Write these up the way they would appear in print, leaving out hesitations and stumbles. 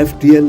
FTL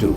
2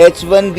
H1B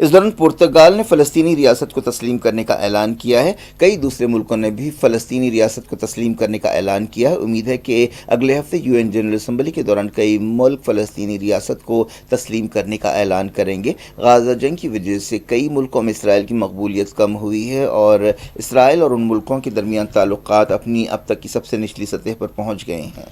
اس دوران پرتگال نے فلسطینی ریاست کو تسلیم کرنے کا اعلان کیا ہے. کئی دوسرے ملکوں نے بھی فلسطینی ریاست کو تسلیم کرنے کا اعلان کیا ہے. امید ہے کہ اگلے ہفتے UN جنرل اسمبلی کے دوران کئی ملک فلسطینی ریاست کو تسلیم کرنے کا اعلان کریں گے. غازہ جنگ کی وجہ سے کئی ملکوں میں اسرائیل کی مقبولیت کم ہوئی ہے اور اسرائیل اور ان ملکوں کے درمیان تعلقات اپنی اب تک کی سب سے نچلی سطح پر پہنچ گئے ہیں.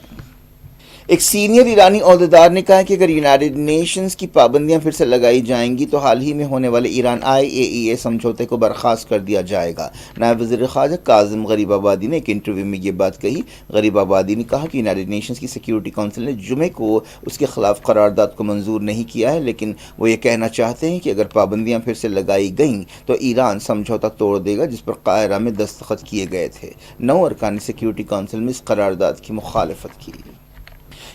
ایک سینئر ایرانی عہدیدار نے کہا کہ اگر یونائیٹڈ نیشنز کی پابندیاں پھر سے لگائی جائیں گی تو حال ہی میں ہونے والے ایران IAEA سمجھوتے کو برخاست کر دیا جائے گا. نائب وزیر خارجہ کاظم غریب آبادی نے ایک انٹرویو میں یہ بات کہی. غریب آبادی نے کہا کہ یونائیٹڈ نیشنز کی سیکیورٹی کونسل نے جمعے کو اس کے خلاف قرارداد کو منظور نہیں کیا ہے، لیکن وہ یہ کہنا چاہتے ہیں کہ اگر پابندیاں پھر سے لگائی گئیں تو ایران سمجھوتا توڑ دے گا جس پر قاہرہ میں دستخط کیے گئے تھے. 9 ارکانی سیکیورٹی کونسل میں اس قرارداد کی مخالفت کی.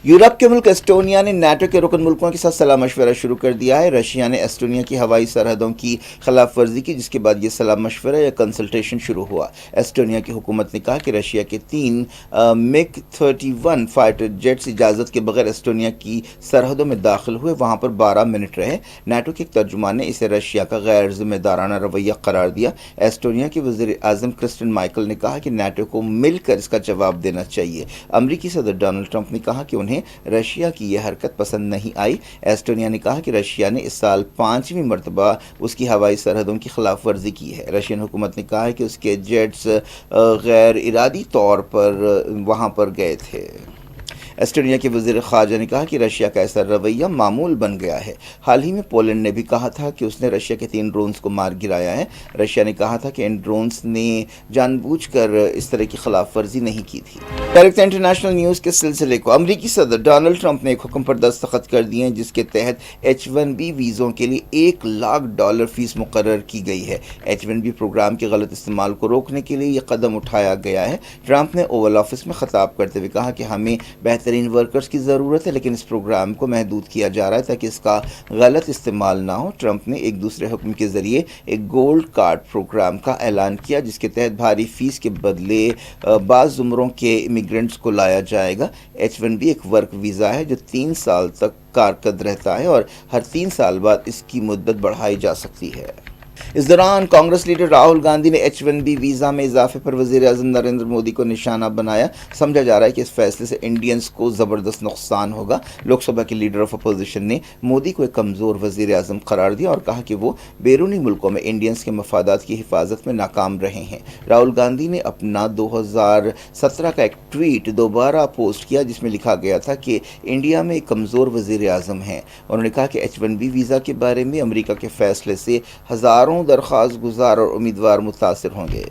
یورپ کے ملک ایسٹونیا نے نیٹو کے رکن ملکوں کے ساتھ صلاح مشورہ شروع کر دیا ہے. رشیا نے ایسٹونیا کی ہوائی سرحدوں کی خلاف ورزی کی، جس کے بعد یہ صلاح مشورہ یا کنسلٹیشن شروع ہوا. ایسٹونیا کی حکومت نے کہا کہ رشیا کے 3 MiG-31 فائٹر جیٹس اجازت کے بغیر ایسٹونیا کی سرحدوں میں داخل ہوئے، وہاں پر 12 منٹ رہے. نیٹو کے ایک ترجمان نے اسے رشیا کا غیر ذمہ دارانہ رویہ قرار دیا. ایسٹونیا کے وزیر اعظم کرسٹن مائیکل نے کہا کہ نیٹو کو مل کر اس کا جواب دینا چاہیے. امریکی صدر ڈونلڈ ٹرمپ نے کہا کہ انہیں رشیا کی یہ حرکت پسند نہیں آئی. ایسٹونیا نے کہا کہ رشیا نے اس سال 5ویں مرتبہ اس کی ہوائی سرحدوں کی خلاف ورزی کی ہے. رشین حکومت نے کہا ہے کہ اس کے جیٹس غیر ارادی طور پر وہاں پر گئے تھے. ایسٹونیا کے وزیر خارجہ نے کہا کہ رشیا کا ایسا رویہ معمول بن گیا ہے. حال ہی میں پولینڈ نے بھی کہا تھا کہ اس نے رشیا کے 3 ڈرونز کو مار گرایا ہے. رشیا نے کہا تھا کہ ان ڈرونز نے جان بوجھ کر اس طرح کی خلاف ورزی نہیں کی تھی. ڈائریکٹ انٹرنیشنل نیوز کے سلسلے کو امریکی صدر ڈونلڈ ٹرمپ نے ایک حکم پر دستخط کر دیے ہیں جس کے تحت H-1B ویزوں کے لیے $1 لاکھ فیس مقرر کی گئی ہے. H-1B پروگرام کے غلط استعمال کو روکنے کے لیے یہ قدم اٹھایا گیا ہے. ٹرمپ نے اوول آفس میں خطاب کرتے ہوئے کہا کہ ہمیں بہترین ورکرز کی ضرورت ہے، لیکن اس پروگرام کو محدود کیا جا رہا ہے تاکہ اس کا غلط استعمال نہ ہو. ٹرمپ نے ایک دوسرے حکم کے ذریعے ایک گولڈ کارڈ پروگرام کا اعلان کیا جس کے تحت بھاری فیس کے بدلے بعض زمروں کے امیگرنٹس کو لایا جائے گا. H-1B ایک ورک ویزا ہے جو 3 سال تک کارکرد رہتا ہے اور ہر 3 سال بعد اس کی مدت بڑھائی جا سکتی ہے. اس دوران کانگریس لیڈر راہل گاندھی نے H-1B ویزا میں اضافے پر وزیر اعظم نریندر مودی کو نشانہ بنایا. سمجھا جا رہا ہے کہ اس فیصلے سے انڈینز کو زبردست نقصان ہوگا. لوک سبھا کے لیڈر آف اپوزیشن نے مودی کو ایک کمزور وزیر اعظم قرار دیا اور کہا کہ وہ بیرونی ملکوں میں انڈینز کے مفادات کی حفاظت میں ناکام رہے ہیں. راہل گاندھی نے اپنا 2017 کا ایک ٹویٹ دوبارہ پوسٹ کیا جس میں لکھا گیا تھا کہ انڈیا میں ایک کمزور وزیر اعظم ہیں. انہوں نے کہا کہ H-1B ویزا کے بارے میں امریکہ کے فیصلے سے ہزاروں درخواست گزار اور امیدوار متاثر ہوں گے.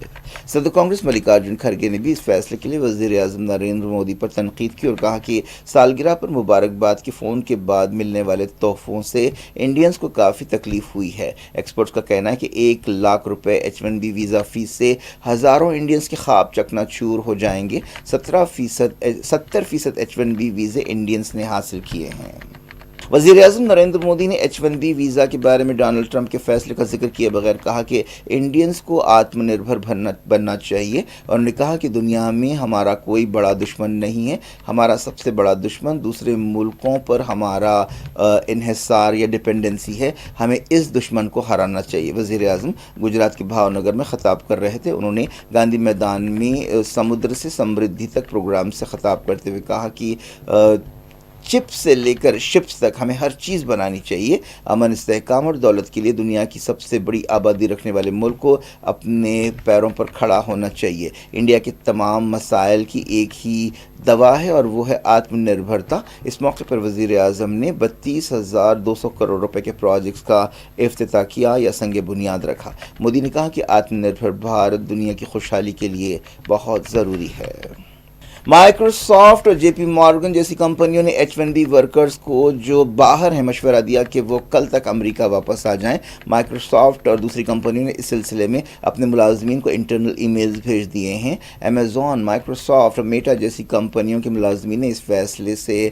صدر کانگریس ملکارجن کھڑگے نے بھی اس فیصلے کے لیے وزیر اعظم نریندر مودی پر تنقید کی اور کہا کہ سالگرہ پر مبارکباد کے فون کے بعد ملنے والے تحفوں سے انڈینز کو کافی تکلیف ہوئی ہے. ایکسپرٹس کا کہنا ہے کہ $1 لاکھ H-1B ویزا فیس سے ہزاروں انڈینز کے خواب چکنا چور ہو جائیں گے. 70% H-1B ویزے انڈینز نے حاصل کیے ہیں. وزیر اعظم نریندر مودی نے H-1B ویزا کے بارے میں ڈونلڈ ٹرمپ کے فیصلے کا ذکر کیے بغیر کہا کہ انڈینز کو آتم نربھر بننا چاہیے. انہوں نے کہا کہ دنیا میں ہمارا کوئی بڑا دشمن نہیں ہے. ہمارا سب سے بڑا دشمن دوسرے ملکوں پر ہمارا انحصار یا ڈپینڈنسی ہے. ہمیں اس دشمن کو ہرانا چاہیے. وزیر اعظم گجرات کے بھاؤ نگر میں خطاب کر رہے تھے. انہوں نے گاندھی میدان میں سمندر سے سمردھی تک پروگرام سے خطاب کرتے ہوئے کہا کہ چپس سے لے کر شپس تک ہمیں ہر چیز بنانی چاہیے. امن، استحکام اور دولت کے لیے دنیا کی سب سے بڑی آبادی رکھنے والے ملک کو اپنے پیروں پر کھڑا ہونا چاہیے. انڈیا کے تمام مسائل کی ایک ہی دوا ہے اور وہ ہے آتم نربھرتا. اس موقع پر وزیر اعظم نے 32,200 کروڑ روپے کے پروجیکٹس کا افتتاح کیا یا سنگ بنیاد رکھا. مودی نے کہا کہ آتم نربھر بھارت دنیا کی خوشحالی کے لیے بہت ضروری ہے. مائیکروسافٹ اور JP مارگن جیسی کمپنیوں نے H-1B ورکرز کو جو باہر ہیں مشورہ دیا کہ وہ کل تک امریکہ واپس آ جائیں. مائیکروسافٹ اور دوسری کمپنیوں نے اس سلسلے میں اپنے ملازمین کو انٹرنل ای میلز بھیج دیے ہیں. امیزون، مائیکروسافٹ اور میٹا جیسی کمپنیوں کے ملازمین نے اس فیصلے سے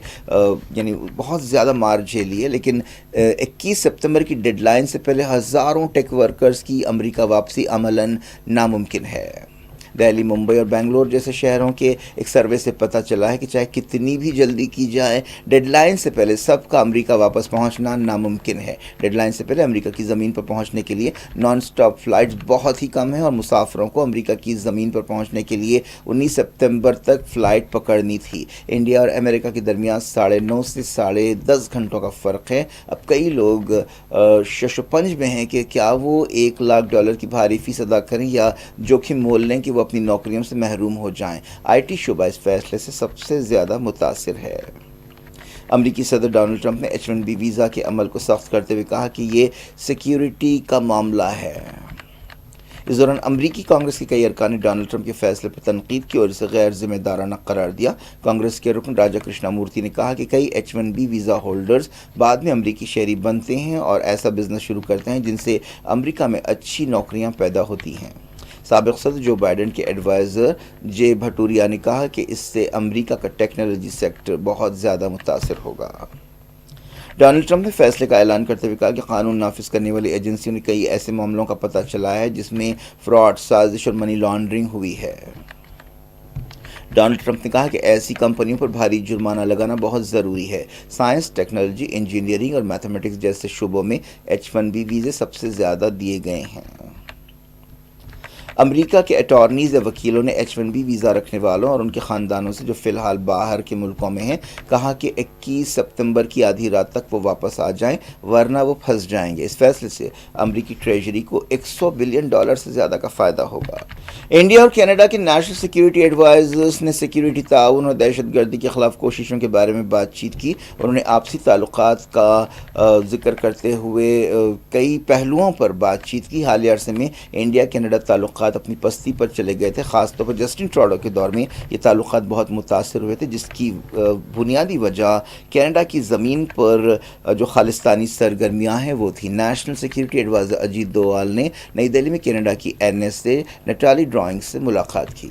بہت زیادہ مار جھیلی ہے، لیکن 21 ستمبر کی ڈیڈ لائن سے پہلے ہزاروں ٹیک ورکرز کی امریکہ واپسی عملاً ناممکن ہے. دہلی، ممبئی اور بنگلور جیسے شہروں کے ایک سروے سے پتہ چلا ہے کہ چاہے کتنی بھی جلدی کی جائے، ڈیڈ لائن سے پہلے سب کا امریکہ واپس پہنچنا ناممکن ہے۔ ڈیڈ لائن سے پہلے امریکہ کی زمین پر پہنچنے کے لیے نان سٹاپ فلائٹس بہت ہی کم ہیں اور مسافروں کو امریکہ کی زمین پر پہنچنے کے لیے 19 ستمبر تک فلائٹ پکڑنی تھی۔ انڈیا اور امریکہ کے درمیان 9.5 سے 10.5 گھنٹوں کا فرق ہے۔ اب کئی لوگ شش و پنج میں ہیں کہ کیا وہ $1,00,000 کی بھاری فیس ادا کریں یا جوخم مول لیں کہ وہ اپنی نوکریوں سے محروم ہو جائیں۔ IT شعبہ اس فیصلے سے سب سے زیادہ متاثر ہے۔ امریکی صدر ڈونلڈ ٹرمپ نے H-1B ویزا کے عمل کو سخت کرتے ہوئے کہا کہ یہ سیکیورٹی کا معاملہ ہے۔ اس دوران امریکی کانگریس کے کئی ارکان نے ڈونلڈ ٹرمپ کے فیصلے پر تنقید کی اور اسے غیر ذمہ دارانہ قرار دیا۔ کانگریس کے رکن راجا کرشنا مورتی نے کہا کہ کئی H-1B ویزا ہولڈرز بعد میں امریکی شہری بنتے ہیں اور ایسا بزنس شروع کرتے ہیں جن سے امریکہ میں اچھی نوکریاں پیدا ہوتی ہیں۔ سابق صدر جو بائیڈن کے ایڈوائزر جے بھٹوریا نے کہا کہ اس سے امریکہ کا ٹیکنالوجی سیکٹر بہت زیادہ متاثر ہوگا۔ ڈونلڈ ٹرمپ نے فیصلے کا اعلان کرتے ہوئے کہا کہ قانون نافذ کرنے والی ایجنسیوں نے کئی ایسے معاملوں کا پتہ چلایا ہے جس میں فراڈ، سازش اور منی لانڈرنگ ہوئی ہے۔ ڈونلڈ ٹرمپ نے کہا کہ ایسی کمپنیوں پر بھاری جرمانہ لگانا بہت ضروری ہے۔ سائنس، ٹیکنالوجی، انجینئرنگ اور میتھمیٹکس جیسے شعبوں میں H-1B ویزے سب سے زیادہ دیے گئے ہیں۔ امریکہ کے اٹارنیز یا وکیلوں نے H-1B ویزا رکھنے والوں اور ان کے خاندانوں سے جو فی الحال باہر کے ملکوں میں ہیں کہا کہ 21 ستمبر کی آدھی رات تک وہ واپس آ جائیں ورنہ وہ پھنس جائیں گے۔ اس فیصلے سے امریکی ٹریجری کو $100 بلین سے زیادہ کا فائدہ ہوگا۔ انڈیا اور کینیڈا کے نیشنل سیکیورٹی ایڈوائزرز نے سیکیورٹی تعاون اور دہشت گردی کے خلاف کوششوں کے بارے میں بات چیت کی اور انہوں نے آپسی تعلقات کا ذکر کرتے ہوئے کئی پہلوؤں پر بات چیت کی۔ حالیہ عرصے میں انڈیا کینیڈا تعلقات اپنی پستی پر چلے گئے تھے، خاص طور پر جسٹن ٹروڈو کے دور میں یہ تعلقات بہت متاثر ہوئے تھے، جس کی بنیادی وجہ کینیڈا کی زمین پر جو خالصتانی سرگرمیاں ہیں وہ تھی۔ نیشنل سیکیورٹی ایڈوائزر اجیت دووال نے نئی دہلی میں کینیڈا کی NSA نٹالی ڈرائنگ سے ملاقات کی۔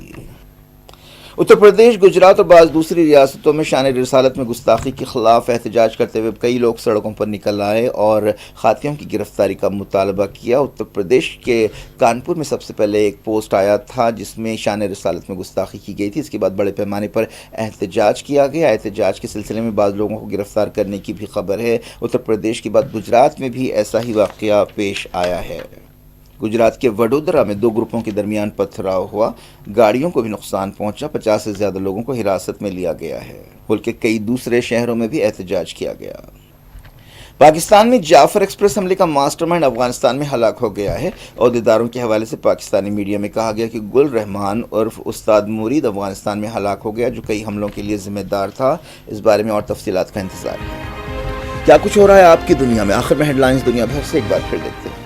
اتر پردیش، گجرات اور بعض دوسری ریاستوں میں شان رسالت میں گستاخی کے خلاف احتجاج کرتے ہوئے کئی لوگ سڑکوں پر نکل آئے اور خاطیوں کی گرفتاری کا مطالبہ کیا۔ اتر پردیش کے کانپور میں سب سے پہلے ایک پوسٹ آیا تھا جس میں شان رسالت میں گستاخی کی گئی تھی، اس کے بعد بڑے پیمانے پر احتجاج کیا گیا۔ احتجاج کے سلسلے میں بعض لوگوں کو گرفتار کرنے کی بھی خبر ہے۔ اتر پردیش کے بعد گجرات میں بھی ایسا ہی واقعہ پیش آیا ہے۔ گجرات کے وڈودرا میں 2 گروپوں کے درمیان پتھراؤ ہوا، گاڑیوں کو بھی نقصان پہنچا، 50 سے زیادہ لوگوں کو حراست میں لیا گیا ہے۔ ملک کے کئی دوسرے شہروں میں بھی احتجاج کیا گیا۔ پاکستان میں جعفر ایکسپریس حملے کا ماسٹر مائنڈ افغانستان میں ہلاک ہو گیا ہے۔ عہدیداروں کے حوالے سے پاکستانی میڈیا میں کہا گیا کہ گل رحمان عرف استاد مرید افغانستان میں ہلاک ہو گیا، جو کئی حملوں کے لیے ذمہ دار تھا۔ اس بارے میں اور تفصیلات کا انتظار ہے۔ کیا کچھ ہو رہا ہے آپ کی دنیا میں؟ آخر میں ہیڈ لائنز دنیا بھر سے ایک بار پھر دیکھتے ہیں۔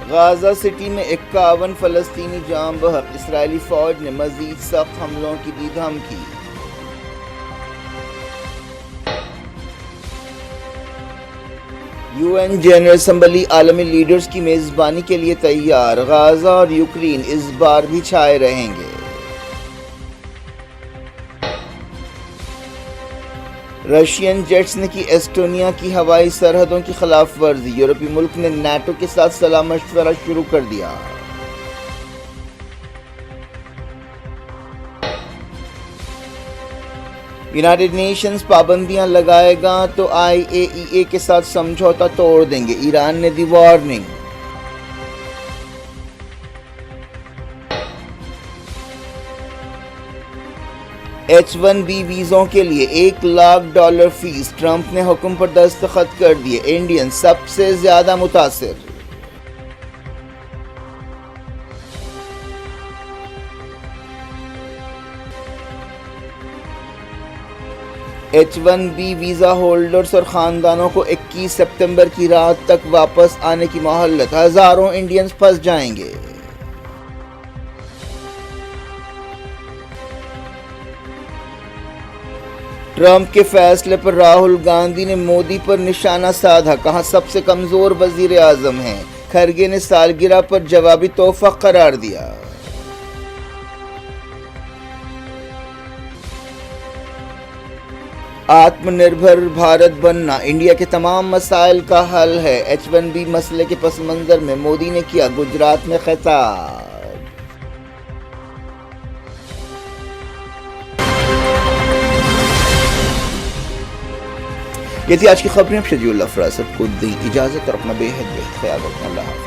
غازہ سٹی میں 51 فلسطینی جاں بحق، اسرائیلی فوج نے مزید سخت حملوں کی دی دھمکی۔ UN جنرل اسمبلی عالمی لیڈرز کی میزبانی کے لیے تیار، غازہ اور یوکرین اس بار بھی چھائے رہیں گے۔ رشین جیٹس نے کی ایسٹونیا کی ہوائی سرحدوں کی خلاف ورزی، یورپی ملک نے نیٹو کے ساتھ صلاح مشورہ شروع کر دیا۔ یونائیٹڈ نیشنز پابندیاں لگائے گا تو IAEA کے ساتھ سمجھوتا توڑ دیں گے، ایران نے دی وارننگ۔ H-1B ویزوں کے لیے $1,00,000 فیس، ٹرمپ نے حکم پر دستخط کر دیے، انڈین سب سے زیادہ متاثر۔ H-1B ویزا ہولڈرز اور خاندانوں کو 21 ستمبر کی رات تک واپس آنے کی مہلت، ہزاروں انڈینز پھنس جائیں گے۔ ٹرمپ کے فیصلے پر راہل گاندھی نے مودی پر نشانہ سادھا، کہا سب سے کمزور وزیر اعظم ہیں۔ کھرگے نے سالگرہ پر جوابی تحفہ قرار دیا۔ آتم نربھر بھارت بننا انڈیا کے تمام مسائل کا حل ہے، H1B مسئلے کے پس منظر میں مودی نے کیا گجرات میں خطاب۔ یہ تھی آج کی خبریں، اب شجیع اللہ فراست کو دیں اجازت اور اپنا بے حد خیال رکھنا۔ اللہ حافظ۔